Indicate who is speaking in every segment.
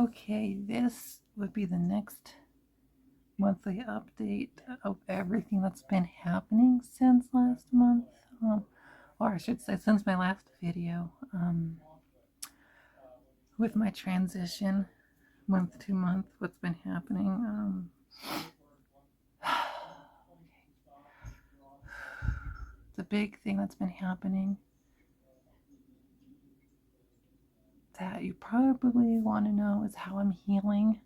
Speaker 1: Okay, this would be the next monthly update of everything that's been happening since last month. Or I should say since my last video, with my transition month to month, what's been happening. The big thing that's been happening that you probably want to know is how I'm healing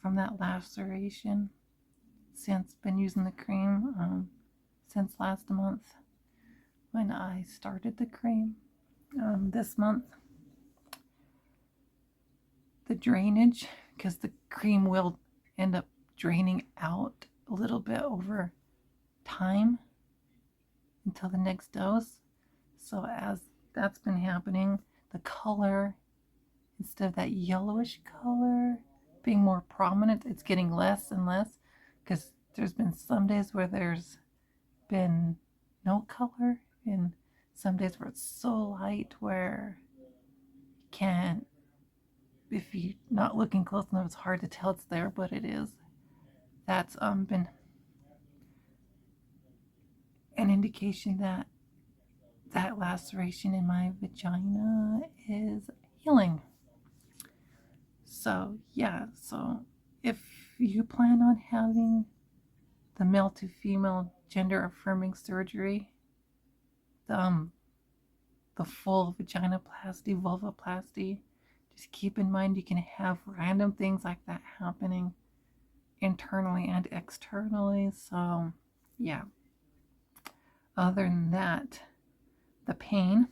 Speaker 1: from that laceration since been using the cream since last month when I started the cream. This month, the drainage, because the cream will end up draining out a little bit over time until the next dose. So as that's been happening, the color, instead of that yellowish color being more prominent, it's getting less and less, because there's been some days where there's been no color and some days where it's so light where you can't, if you're not looking close enough, it's hard to tell it's there, but it is. That's been an indication that that laceration in my vagina is healing. So yeah, so if you plan on having the male to female gender affirming surgery, the full vaginoplasty, vulvoplasty, just keep in mind you can have random things like that happening internally and externally. So yeah, other than that, the pain,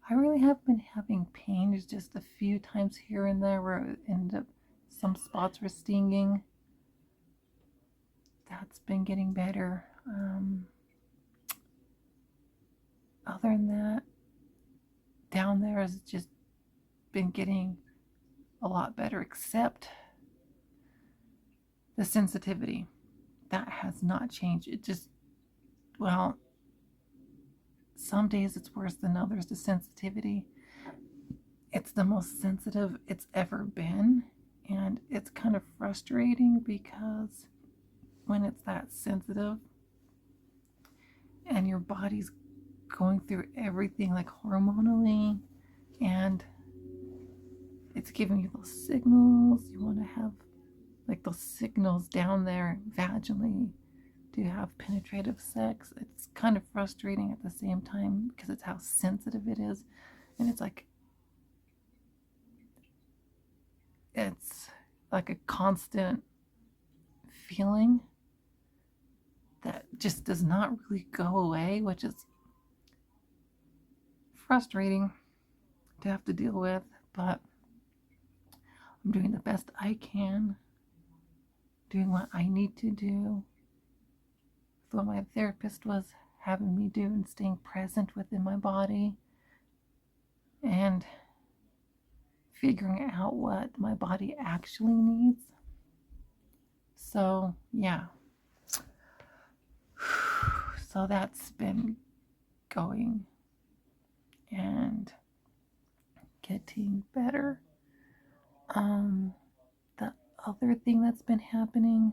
Speaker 1: I really have been having pain. There's just a few times here and there where it ended up some spots were stinging. That's been getting better. Other than that, down there has just been getting a lot better, except the sensitivity. That has not changed. It just, well, some days it's worse than others, the sensitivity. It's the most sensitive it's ever been, and it's kind of frustrating because when it's that sensitive and your body's going through everything like hormonally, and it's giving you those signals, you want to have like those signals down there vaginally to have penetrative sex. It's kind of frustrating at the same time because it's how sensitive it is, and it's like a constant feeling that just does not really go away, which is frustrating to have to deal with, but I'm doing the best I can, doing what I need to do with what my therapist was having me do, and staying present within my body and figuring out what my body actually needs. So yeah, so that's been going and getting better. The other thing that's been happening,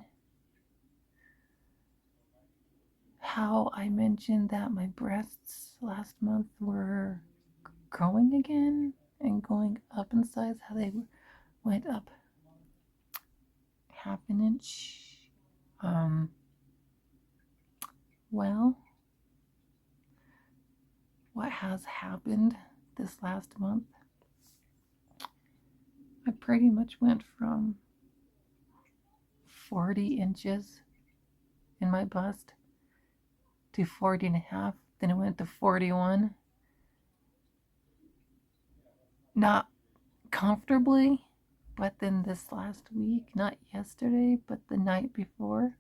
Speaker 1: how I mentioned that my breasts last month were growing again and going up in size, how they went up half an inch. Well, what has happened this last month, I pretty much went from 40 inches in my bust to 40 and a half. Then it went to 41. Not comfortably, but then this last week, not yesterday, but the night before,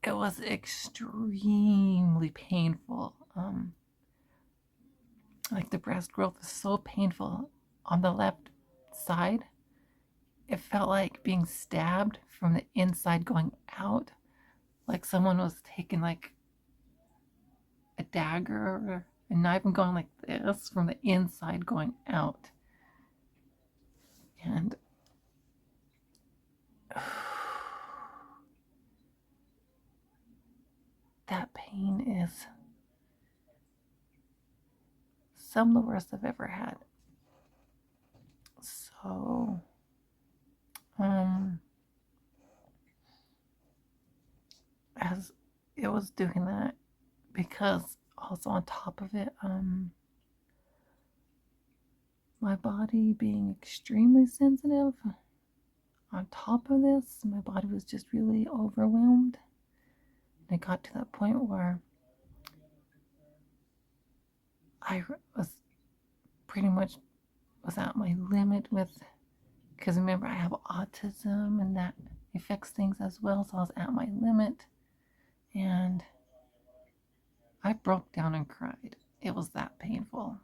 Speaker 1: it was extremely painful. Like the breast growth is so painful on the left side. It felt like being stabbed from the inside going out, like someone was taking like a dagger or a knife and going like this from the inside going out. And that pain is some of the worst I've ever had. So, as it was doing that, because also on top of it, my body being extremely sensitive, on top of this, my body was just really overwhelmed. And it got to that point where I was pretty much was at my limit with, because remember I have autism and that affects things as well, so I was at my limit and I broke down and cried. It was that painful.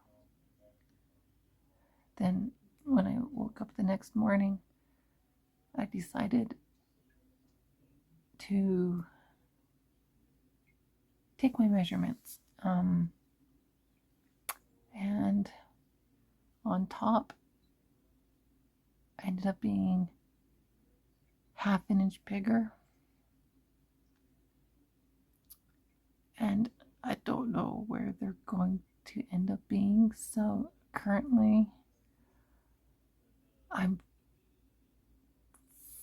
Speaker 1: Then when I woke up the next morning, I decided to take my measurements. And on top, I ended up being half an inch bigger. And I don't know where they're going to end up being. So currently, I'm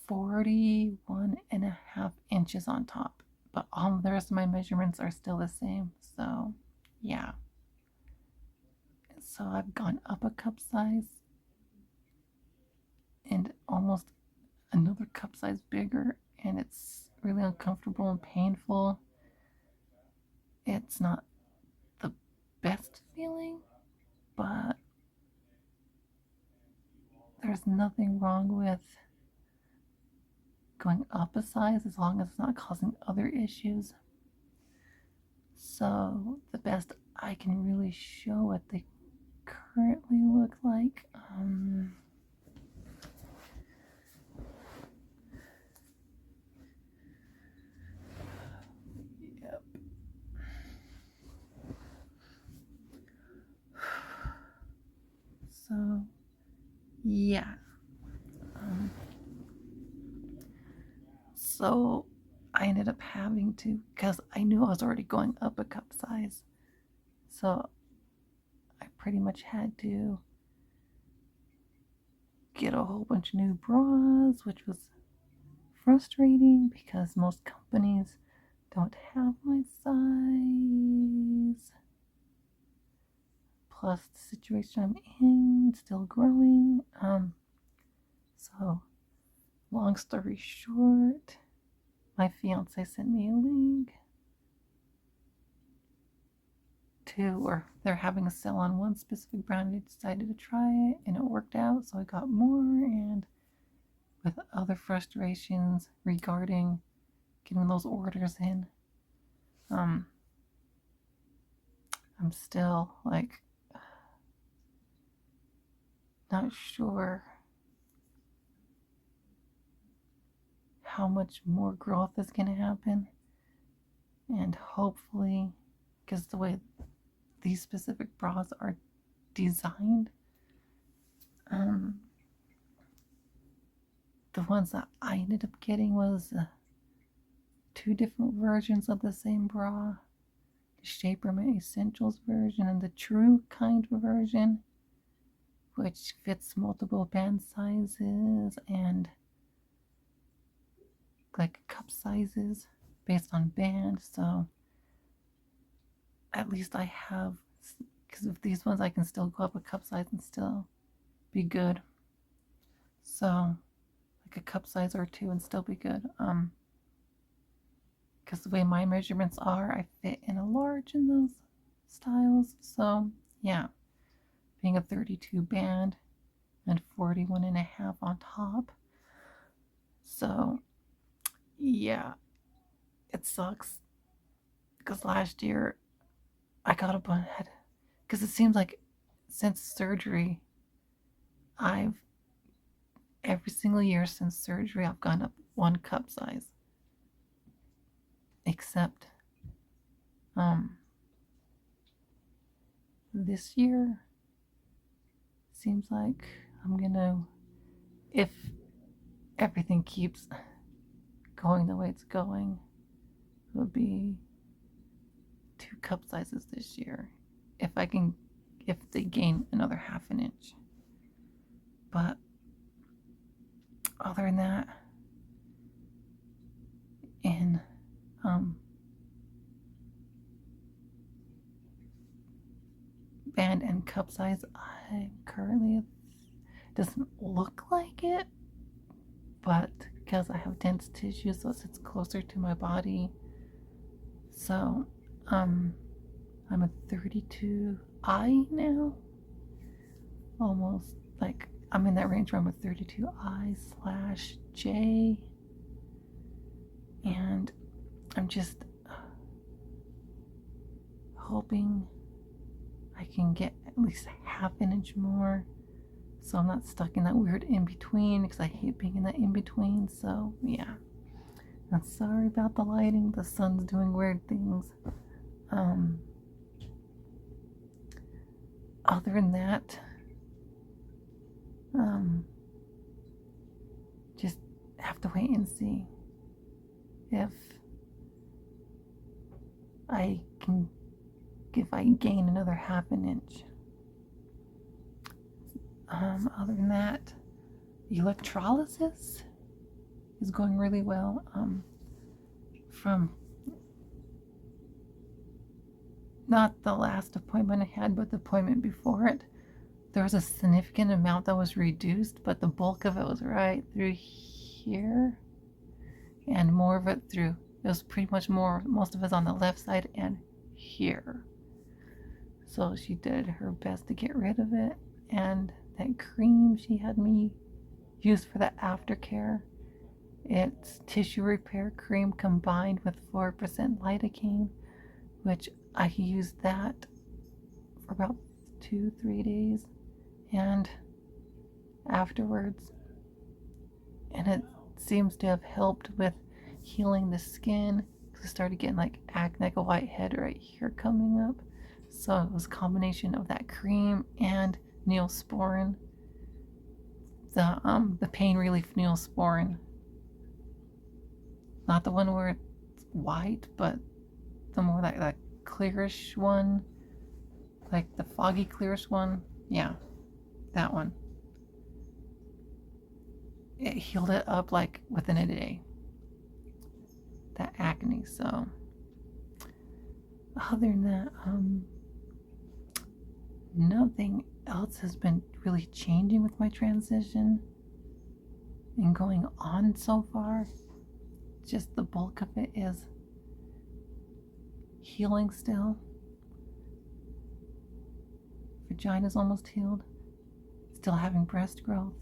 Speaker 1: 41.5 inches on top, but all the rest of my measurements are still the same. So, yeah. So I've gone up a cup size and almost another cup size bigger, and it's really uncomfortable and painful. It's not the best feeling, but there's nothing wrong with going up a size as long as it's not causing other issues. So the best I can really show what they currently look like. Yep. So yeah. So I ended up having to, because I knew I was already going up a cup size. So I pretty much had to get a whole bunch of new bras, which was frustrating because most companies don't have my size. Plus the situation I'm in, still growing. So long story short, my fiance sent me a link to, or they're having a sale on one specific brand. I decided to try it and it worked out, so I got more. And with other frustrations regarding getting those orders in, I'm still like not sure how much more growth is going to happen. And hopefully, because the way these specific bras are designed, the ones that I ended up getting was two different versions of the same bra. The Shaperman Essentials version and the True Kind version, which fits multiple band sizes and like cup sizes based on band. So at least I have, because with these ones I can still go up a cup size and still be good. So like a cup size or two and still be good. Because the way my measurements are, I fit in a large in those styles. So yeah, being a 32 band and 41.5 on top. So yeah, it sucks because last year I got a bun head, because it seems like since surgery, I've every single year since surgery I've gone up one cup size, except this year seems like I'm gonna if everything keeps going the way it's going, it would be 2 cup sizes this year. If they gain another half an inch. But other than that, in band and cup size, I'm currently, doesn't look like it, but because I have dense tissue, so it sits closer to my body. So I'm a 32I now, almost, like I'm in that range where I'm a 32I/J, and I'm just hoping I can get at least half an inch more, so I'm not stuck in that weird in between, because I hate being in that in between. So yeah, I'm sorry about the lighting. The sun's doing weird things. Other than that, just have to wait and see if I gain another half an inch. Other than that, electrolysis is going really well. From not the last appointment I had, but the appointment before it, there was a significant amount that was reduced, but the bulk of it was right through here, and more of it through, it was pretty much most of it on the left side and here. So she did her best to get rid of it, and that cream she had me use for the aftercare, it's tissue repair cream combined with 4% lidocaine, which I used that for about 2-3 days, and afterwards, and it seems to have helped with healing the skin, because I started getting like acne, like a white head right here coming up. So it was a combination of that cream and Neosporin, the pain relief Neosporin, not the one where it's white, but the more that clearish one, like the foggy clearish one. Yeah, that one. It healed it up like within a day, that acne. So other than that, nothing else has been really changing with my transition and going on so far. Just the bulk of it is healing still. Vagina's almost healed. Still having breast growth.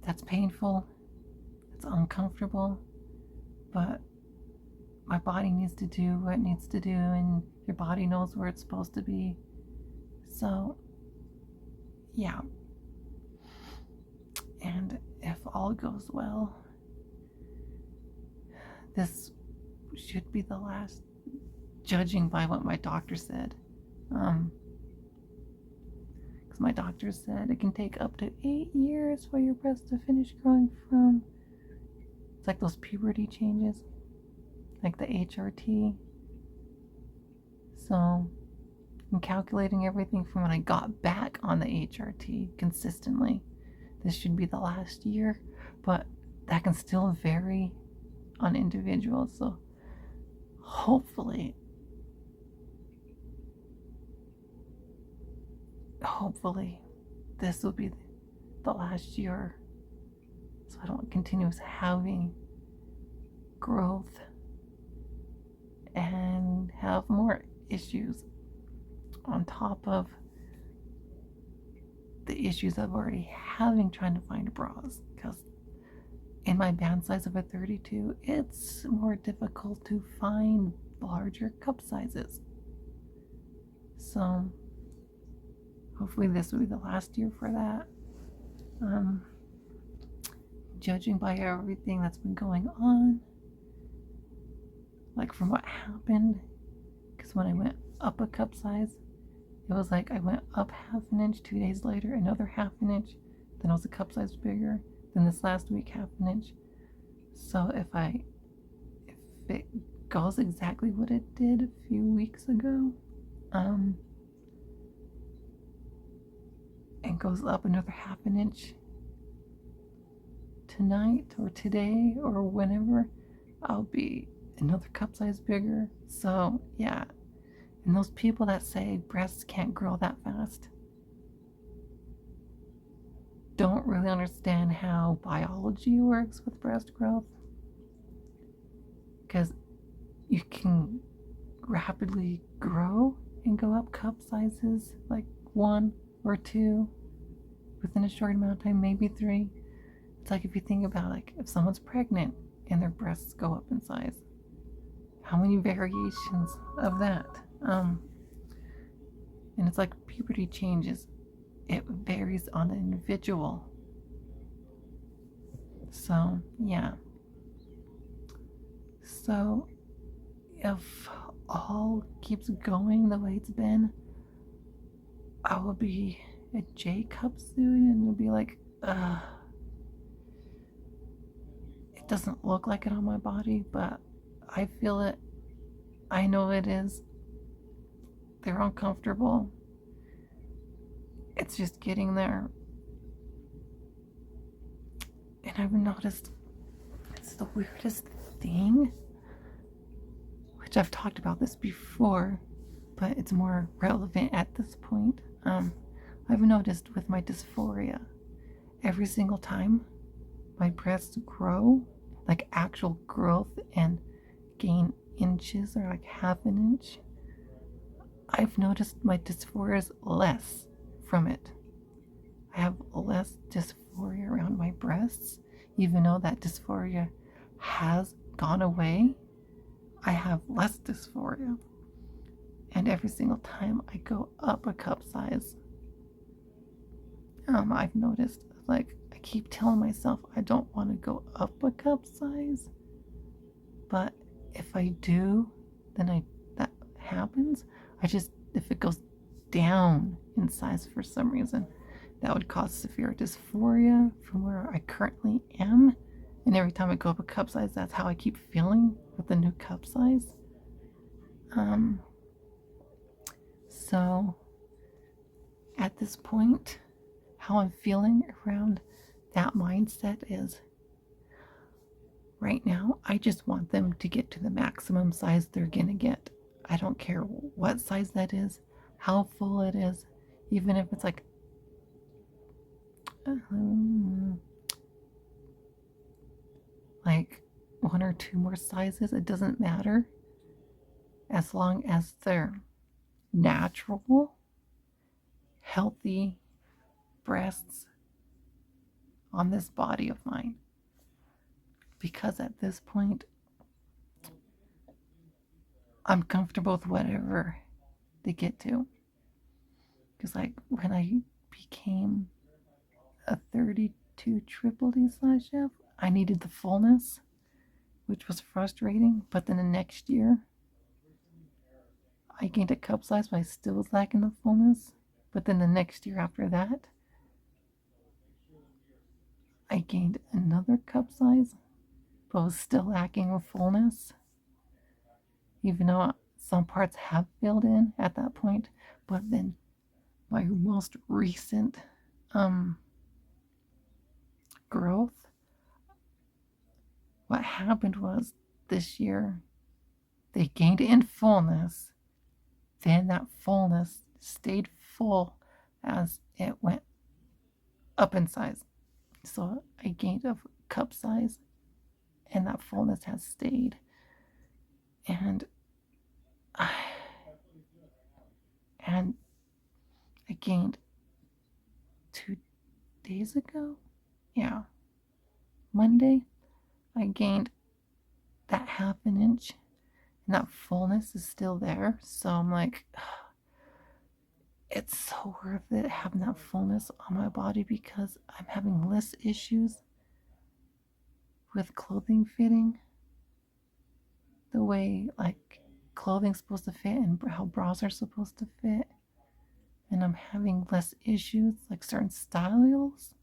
Speaker 1: That's painful. It's uncomfortable. But my body needs to do what it needs to do, and your body knows where it's supposed to be. So, yeah. And if all goes well, this should be the last, judging by what my doctor said. Because my doctor said it can take up to 8 years for your breasts to finish growing from, it's like those puberty changes, like the HRT. So I'm calculating everything from when I got back on the HRT consistently. This should be the last year, but that can still vary on individuals. So hopefully this will be the last year, so I don't continue having growth and have more issues on top of the issues I'm already having trying to find bras, because in my band size of a 32, it's more difficult to find larger cup sizes. So hopefully this will be the last year for that. Judging by everything that's been going on, like from what happened, because when I went up a cup size, it was like I went up half an inch, 2 days later another half an inch, then it was a cup size bigger, then this last week 1/2 inch. So if it goes exactly what it did a few weeks ago, and goes up another 1/2 inch tonight or today or whenever, I'll be another cup size bigger. So yeah, and those people that say breasts can't grow that fast don't really understand how biology works with breast growth, because you can rapidly grow and go up cup sizes like 1 or 2 within a short amount of time, maybe 3. It's like if you think about, like, if someone's pregnant and their breasts go up in size, how many variations of that? And it's like puberty changes, it varies on the individual. So yeah, so if all keeps going the way it's been, I will be a J cup soon, and it'll be like, it doesn't look like it on my body, but I feel it. I know it is. They're uncomfortable. It's just getting there. And I've noticed it's the weirdest thing, which I've talked about this before, but it's more relevant at this point. I've noticed with my dysphoria, every single time my breasts grow, like actual growth and gain inches or like 1/2 inch, I've noticed my dysphoria is less from it. I have less dysphoria around my breasts, even though that dysphoria has gone away. I have less dysphoria. And every single time I go up a cup size, I've noticed, like, I keep telling myself I don't want to go up a cup size, but if I do, then that happens. If it goes down in size for some reason, that would cause severe dysphoria from where I currently am. And every time I go up a cup size, that's how I keep feeling with the new cup size. So at this point, how I'm feeling around that mindset is, right now, I just want them to get to the maximum size they're gonna get. I don't care what size that is, how full it is, even if it's like like 1 or 2 more sizes, it doesn't matter, as long as they're natural, healthy breasts on this body of mine. Because at this point, I'm comfortable with whatever they get to. Because, like, when I became a 32 triple D/F, I needed the fullness, which was frustrating. But then the next year, I gained a cup size, but I still was lacking the fullness. But then the next year after that, I gained another cup size, but was still lacking the fullness. Even though some parts have filled in at that point. But then my most recent growth, what happened was this year they gained in fullness, then that fullness stayed full as it went up in size. So I gained a cup size and that fullness has stayed. And I gained 2 days ago. Yeah. Monday, I gained that 1/2 inch, and that fullness is still there. So I'm like, it's so worth it having that fullness on my body, because I'm having less issues with clothing fitting the way, like, clothing's supposed to fit and how bras are supposed to fit. And I'm having less issues, like certain styles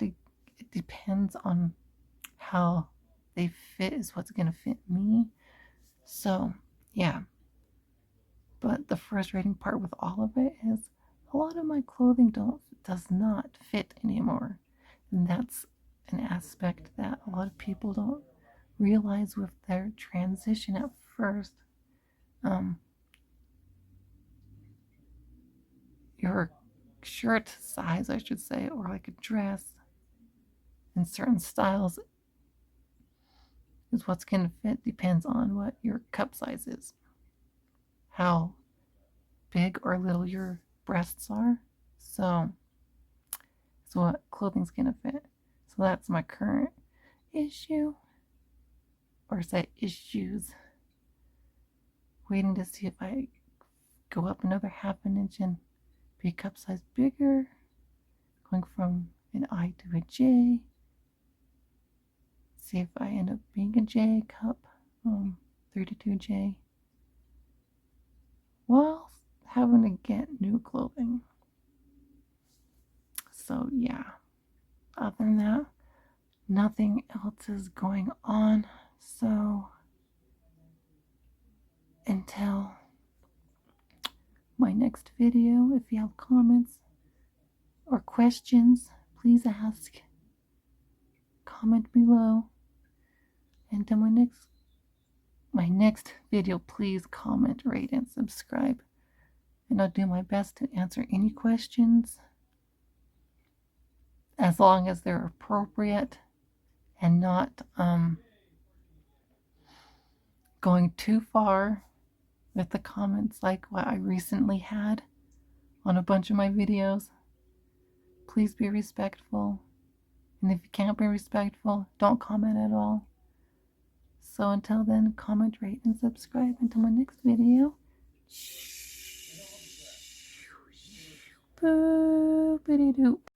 Speaker 1: it depends on how they fit is what's going to fit me. So, yeah. But the frustrating part with all of it is a lot of my clothing does not fit anymore. And that's an aspect that a lot of people don't realize with their transition at first. Your shirt size, I should say, or like a dress in certain styles is what's going to fit, depends on what your cup size is, how big or little your breasts are. So what clothing's going to fit. So that's my current issue, or say issues. Waiting to see if I go up another half an inch and be a cup size bigger, going from an I to a J. See if I end up being a J cup, 32J, while having to get new clothing. So yeah, other than that, nothing else is going on. So until my next video, if you have comments or questions, please ask. Comment below. And until my next video, please comment, rate, and subscribe. And I'll do my best to answer any questions as long as they're appropriate and not going too far with the comments like what I recently had on a bunch of my videos. Please be respectful. And if you can't be respectful, don't comment at all. So until then, comment, rate, and subscribe. Until my next video. Boop-a-dee-doop.